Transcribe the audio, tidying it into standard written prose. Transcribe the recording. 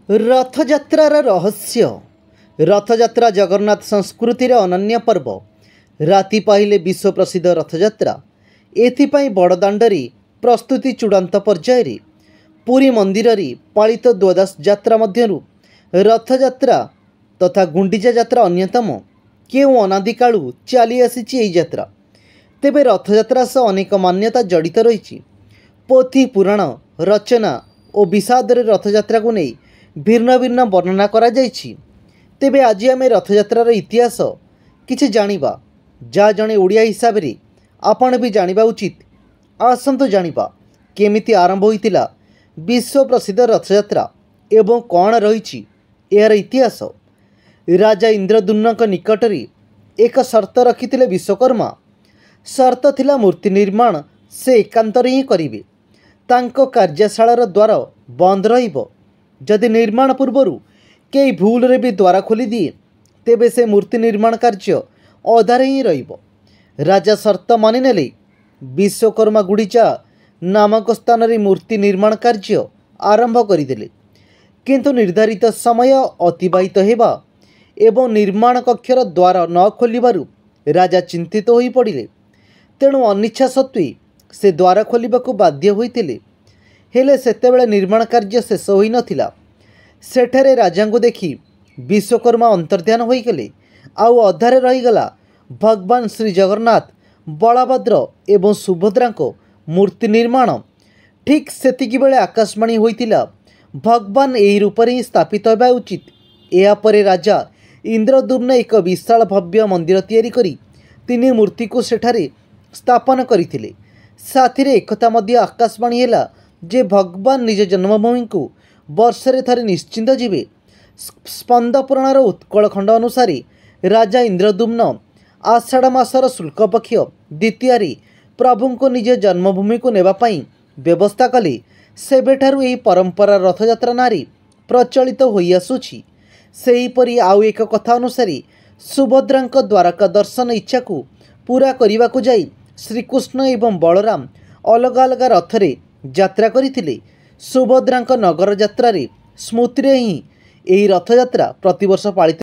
रथयात्रार रहस्य। रथयात्रा जगन्नाथ संस्कृतिर अनन्य पर्व। राति पाहिले विश्व प्रसिद्ध रथयात्रा। एथिपाई बड़दाण्डरे प्रस्तुति चूड़ांत पर्यायर। पुरी मंदिर पालित द्वादश यात्रा मध्यरु रथयात्रा तथा गुंडीचा यात्रा अन्यतम। केउ अनादि कालु चली आसीछि एही यात्रा। तेबे रथयात्रा सह अनेक मान्यता जड़ित रही। पोथी पुराण रचना और विषाद रथयात्रा को नहीं भिन्न भिन्न वर्णना करा जाइछि। तेबे आज आम रथयात्रार इतिहास किछि जानिबा, जा जणे ओडिया हिसाब रे आपण भी जानिबा उचित। आसंतु जानिबा केमिति आरंभ होइतिला विश्व प्रसिद्ध रथयात्रा एवं कौन रही यार इतिहास। राजा इंद्रद्युम्नक निकटरे एक शर्त रखिथिले विश्वकर्मा। शर्त थिला मूर्ति निर्माण से एकांतरे ही करिवे। तांको कार्यशालार द्वार बंद रहिबो। जदि निर्माण पूर्वरु कई भूल रे भी द्वार खोली दिए तेबे से मूर्ति निर्माण कार्य अधारे ही रहिबो। राजा शर्त मानि नेले। विश्वकर्मा गुड़ीचा नामक स्थान रे मूर्ति निर्माण कार्य आरंभ करिदेले। किंतु निर्धारित समय अतिबाहित हेबा एवं निर्माण कक्षर द्वार न खोलिबारु राजा चिंतित होई पड़िले। तेणु अनिच्छा सत्वे से द्वार खोलिबाकू बाध्य होइतिले। हेले सेतेबेले निर्माण कार्य शेष होई नथिला। सेठारे राजांको देखि विश्वकर्मा अंतर्ध्यान होइगले। आउ अधारे रहीगला भगवान श्री जगन्नाथ, बलभद्र एवं सुभद्रांको मूर्ति निर्माण। ठीक सेतिकी बेले आकाशवाणी होइतिला भगवान एही रूपरे ही स्थापित हेबा उचित। एहा परे राजा इंद्रद्युम्न एक विशाल भव्य मंदिर तैयारी करी तिनी मूर्ति को सेठारे स्थापन करथिले। साथिरे एकथा मध्य आकाशवाणी हेला जे भगवान निज जन्मभूमि को वर्षरे थरे निश्चिंत जीवे। स्पंद पुराणर उत्कल खंड अनुसार राजा इंद्रद्युम्न आषाढ़ मासर शुक्ल पक्ष द्वितीय प्रभु को निज जन्मभूमि को नेबा पई व्यवस्था कले। सेबेठारु एही परंपरा रथयात्रा नारी प्रचलित होई आसुछि। सेहीपरि आउ एक कथा अनुसार सुभद्रांक द्वारका दर्शन इच्छा को पूरा करने को जाई श्रीकृष्ण एवं बलराम अलग अलग रथरे यात्रा करथिले। सुभद्रांक नगर यात्रा रे स्मृति रे ही एही रथयात्रा प्रतिवर्ष पालित